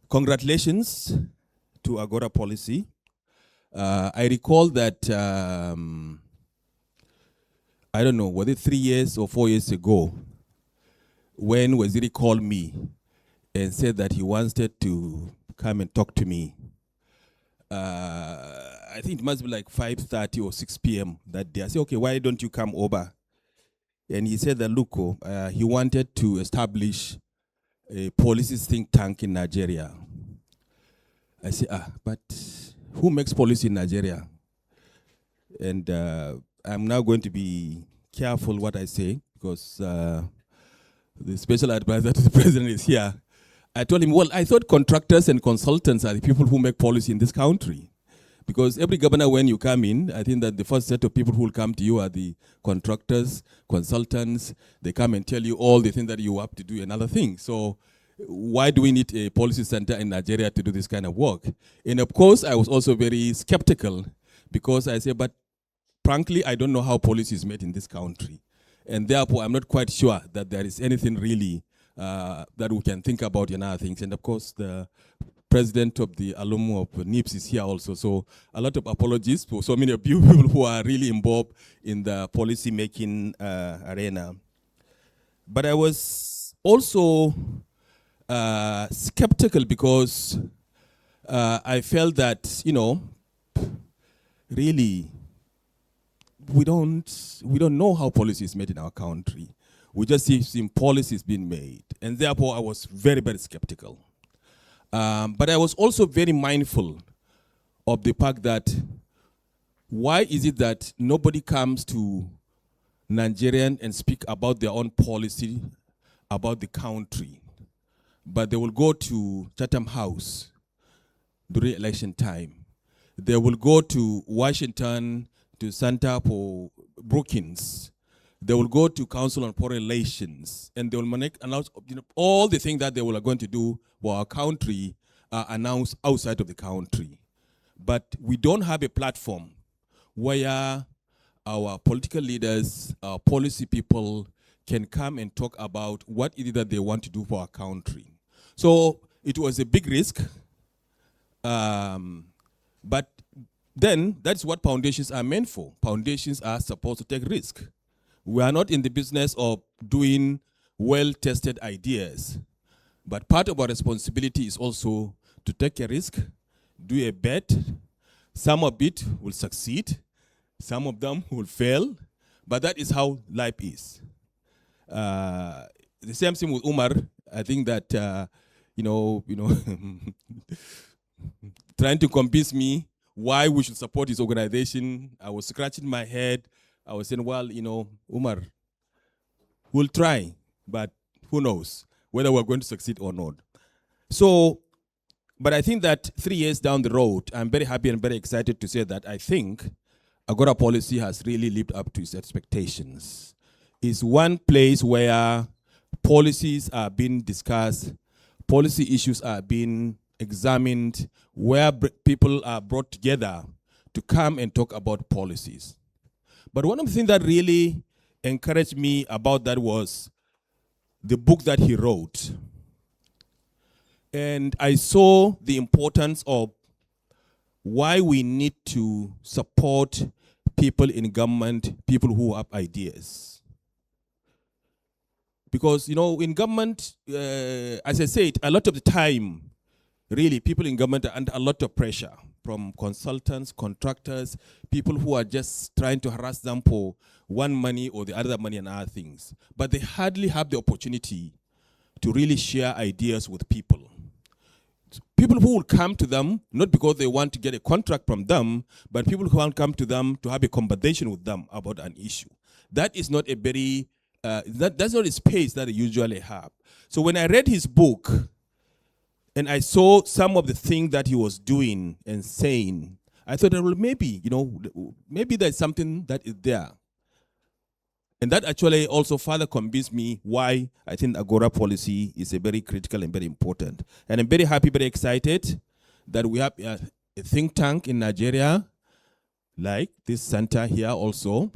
Congratulations to Agora Policy. I recall that, I don't know, was it 3 years or 4 years ago, when Waziri called me and said that he wanted to come and talk to me. I think it must be like 5:30 or 6 p.m. that day. I said, okay, why don't you come over? And he said that, look, he wanted to establish a policy think tank in Nigeria. I said, but who makes policy in Nigeria? And I'm now going to be careful what I say, because the special advisor to the president is here. I told him, well, I thought contractors and consultants are the people who make policy in this country. Because every governor, when you come in, I think that the first set of people who will come to you are the contractors, consultants. They come and tell you all the things that you have to do and other things. So why do we need a policy center in Nigeria to do this kind of work? And of course, I was also very skeptical, because I said, but frankly, I don't know how policy is made in this country. And therefore, I'm not quite sure that there is anything really that we can think about in other things. And of course, the president of the alumni of NIPS is here also. So a lot of apologies for so many of you people who are really involved in the policy making arena. But I was also skeptical, because I felt that, really, we don't know how policy is made in our country. We just see policies being made. And therefore, I was very, very skeptical. But I was also very mindful of the fact that, why is it that nobody comes to Nigerian and speak about their own policy, about the country, but they will go to Chatham House during election time. They will go to Washington, to Center for Brookings. They will go to Council on Foreign Relations, and they will announce all the things that they are going to do for our country announced outside of the country. But we don't have a platform where our political leaders, our policy people can come and talk about what it is that they want to do for our country. So it was a big risk, but then that's what foundations are meant for. Foundations are supposed to take risk. We are not in the business of doing well-tested ideas, but part of our responsibility is also to take a risk, do a bet. Some of it will succeed, some of them will fail, but that is how life is. The same thing with Umar. I think that, trying to convince me why we should support his organization, I was scratching my head. I was saying, well, Umar, we'll try, but who knows whether we're going to succeed or not. So, but I think that 3 years down the road, I'm very happy and very excited to say that I think Agora Policy has really lived up to its expectations. It's one place where policies are being discussed, policy issues are being examined, where people are brought together to come and talk about policies. But one of the things that really encouraged me about that was the book that he wrote. And I saw the importance of why we need to support people in government, people who have ideas. Because, in government, as I said, a lot of the time, really, people in government are under a lot of pressure from consultants, contractors, people who are just trying to harass them for one money or the other money and other things. But they hardly have the opportunity to really share ideas with people. People who will come to them, not because they want to get a contract from them, but people who will come to them to have a conversation with them about an issue. That is not a very, that's not a space that they usually have. So when I read his book, and I saw some of the things that he was doing and saying, I thought, well, maybe, maybe there's something that is there. And that actually also further convinced me why I think Agora Policy is a very critical and very important. And I'm very happy, very excited that we have a think tank in Nigeria, like this center here also,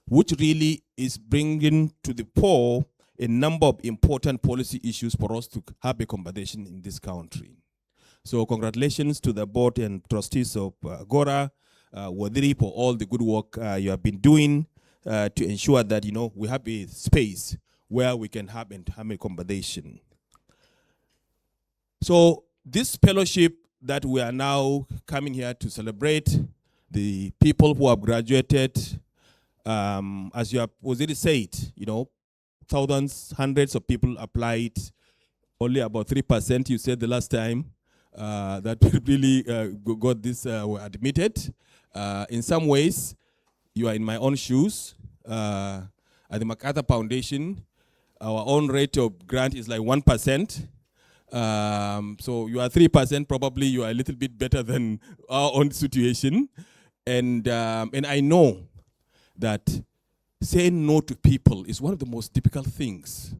which really is bringing to the fore a number of important policy issues for us to have a conversation in this country. So congratulations to the board and trustees of Agora, Wadiri, for all the good work you have been doing to ensure that, we have a space where we can have a conversation. So this fellowship that we are now coming here to celebrate the people who have graduated, as you have already said, thousands, hundreds of people applied. Only about 3%, you said the last time, that really got this, were admitted. In some ways, you are in my own shoes. At the MacArthur Foundation, our own rate of grant is like 1%. So you are 3%, probably you are a little bit better than our own situation. And I know that saying no to people is one of the most difficult things.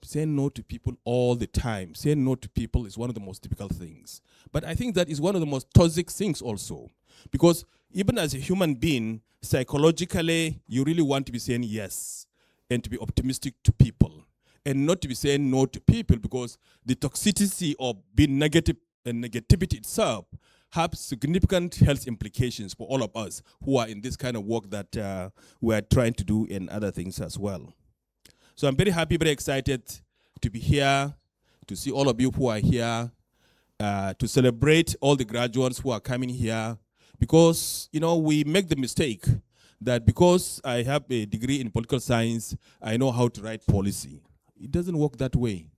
Saying no to people all the time. Saying no to people is one of the most difficult things. But I think that is one of the most toxic things also. Because even as a human being, psychologically, you really want to be saying yes and to be optimistic to people. And not to be saying no to people, because the toxicity of being negative and negativity itself have significant health implications for all of us who are in this kind of work that we are trying to do and other things as well. So I'm very happy, very excited to be here, to see all of you who are here, to celebrate all the graduates who are coming here, because, we make the mistake that because I have a degree in political science, I know how to write policy. It doesn't work that way.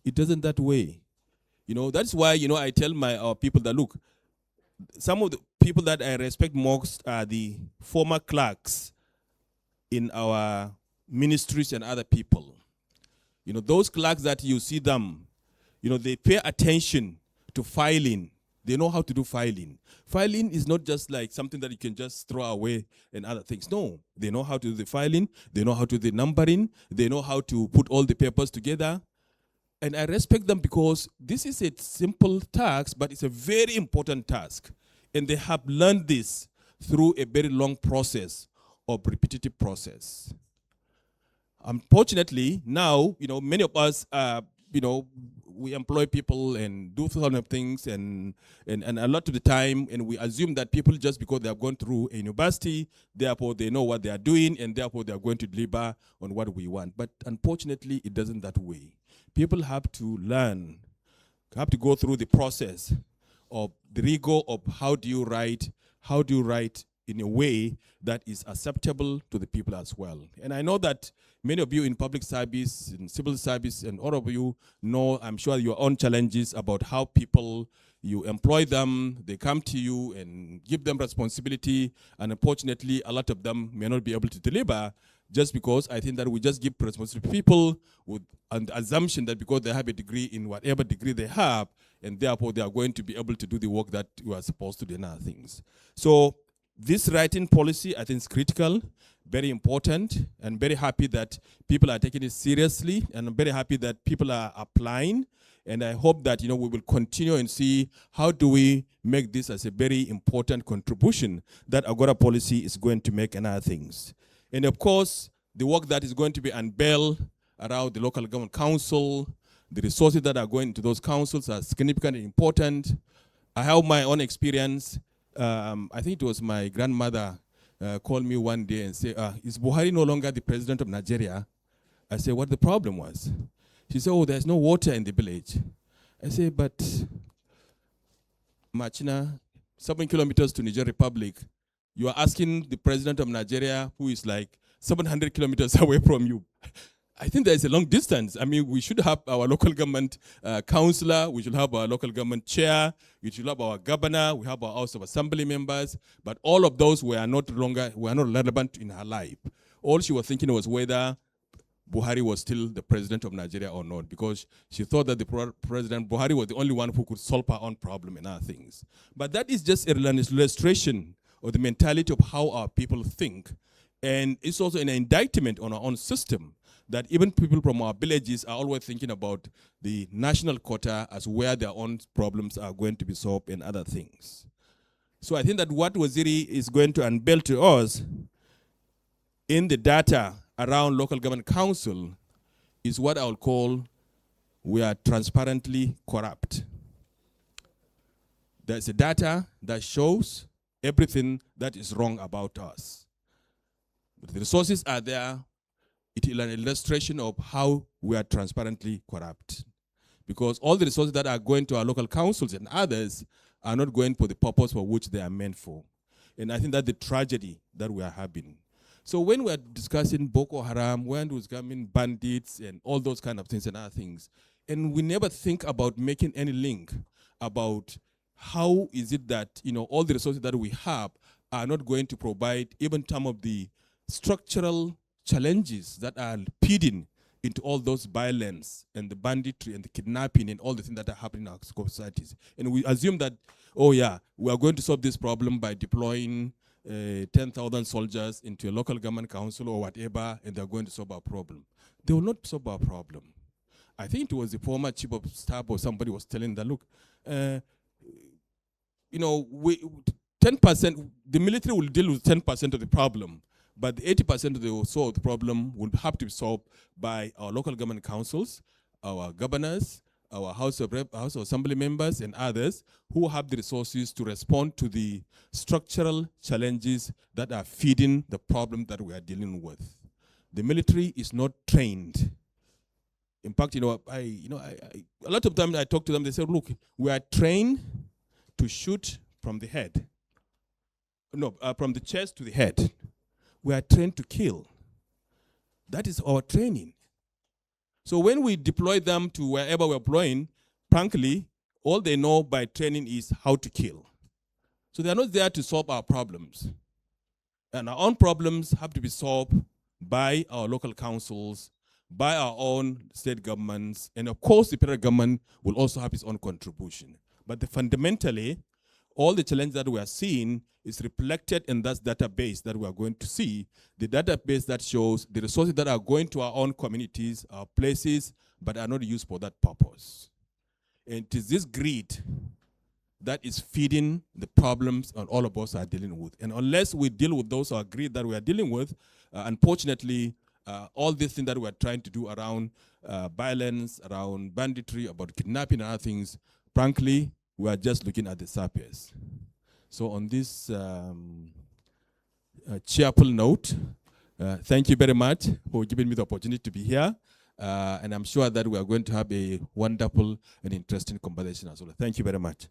It doesn't that way. That's why, I tell our people that, look, some of the people that I respect most are the former clerks in our ministries and other people. Those clerks that you see them, they pay attention to filing. They know how to do filing. Filing is not just like something that you can just throw away and other things. No, they know how to do the filing. They know how to do the numbering. They know how to put all the papers together. And I respect them because this is a simple task, but it's a very important task. And they have learned this through a very long process of repetitive process. Unfortunately, now, many of us, we employ people and do some of things, and a lot of the time, and we assume that people, just because they have gone through a university, therefore they know what they are doing, and therefore they are going to deliver on what we want. But unfortunately, it doesn't that way. People have to learn, have to go through the process of the rigor of how do you write in a way that is acceptable to the people as well. And I know that many of you in public service, in civil service, and all of you know, I'm sure, your own challenges about how people, you employ them, they come to you and give them responsibility, and unfortunately, a lot of them may not be able to deliver, just because I think that we just give responsibility to people with an assumption that because they have a degree in whatever degree they have, and therefore they are going to be able to do the work that you are supposed to do and other things. So this writing policy, I think, is critical, very important, and very happy that people are taking it seriously, and I'm very happy that people are applying, and I hope that, we will continue and see how do we make this as a very important contribution that Agora policy is going to make and other things. And of course, the work that is going to be unveiled around the local government council, the resources that are going to those councils are significant and important. I have my own experience. I think it was my grandmother called me one day and said, is Buhari no longer the president of Nigeria? I said, what the problem was? She said, oh, there's no water in the village. I said, but Machina, 7 kilometers to Niger Republic, you are asking the president of Nigeria, who is like 700 kilometers away from you. I think there is a long distance. I mean, we should have our local government councillor, we should have our local government chair, we should have our governor, we have our House of Assembly members, but all of those were not relevant in her life. All she was thinking was whether Buhari was still the president of Nigeria or not, because she thought that the president Buhari was the only one who could solve her own problem and other things. But that is just an illustration of the mentality of how our people think. And it's also an indictment on our own system, that even people from our villages are always thinking about the national quota as where their own problems are going to be solved and other things. So I think that what Waziri is going to unveil to us in the data around local government council is what I will call, we are transparently corrupt. There's a data that shows everything that is wrong about us. But the resources are there. It is an illustration of how we are transparently corrupt. Because all the resources that are going to our local councils and others are not going for the purpose for which they are meant for. And I think that's the tragedy that we are having. So when we are discussing Boko Haram, when we're discussing bandits and all those kind of things and other things, and we never think about making any link about how is it that all the resources that we have are not going to provide even some of the structural challenges that are feeding into all those violence and the banditry and the kidnapping and all the things that are happening in our societies. And we assume that, oh yeah, we are going to solve this problem by deploying 10,000 soldiers into a local government council or whatever, and they're going to solve our problem. They will not solve our problem. I think it was the former chief of staff or somebody was telling that, look, 10%, the military will deal with 10% of the problem, but 80% of the problem will have to be solved by our local government councils, our governors, our House of Assembly members, and others who have the resources to respond to the structural challenges that are feeding the problem that we are dealing with. The military is not trained. In fact, a lot of times I talk to them, they say, look, we are trained to shoot from the head. No, from the chest to the head. We are trained to kill. That is our training. So when we deploy them to wherever we're deploying, frankly, all they know by training is how to kill. So they're not there to solve our problems. And our own problems have to be solved by our local councils, by our own state governments, and of course the federal government will also have its own contribution. But fundamentally, all the challenges that we are seeing is reflected in that database that we are going to see, the database that shows the resources that are going to our own communities, our places, but are not used for that purpose. And it is this greed that is feeding the problems that all of us are dealing with. And unless we deal with those greed that we are dealing with, unfortunately, all these things that we are trying to do around violence, around banditry, about kidnapping and other things, frankly, we are just looking at the surface. So on this cheerful note, thank you very much for giving me the opportunity to be here. And I'm sure that we are going to have a wonderful and interesting conversation as well. Thank you very much.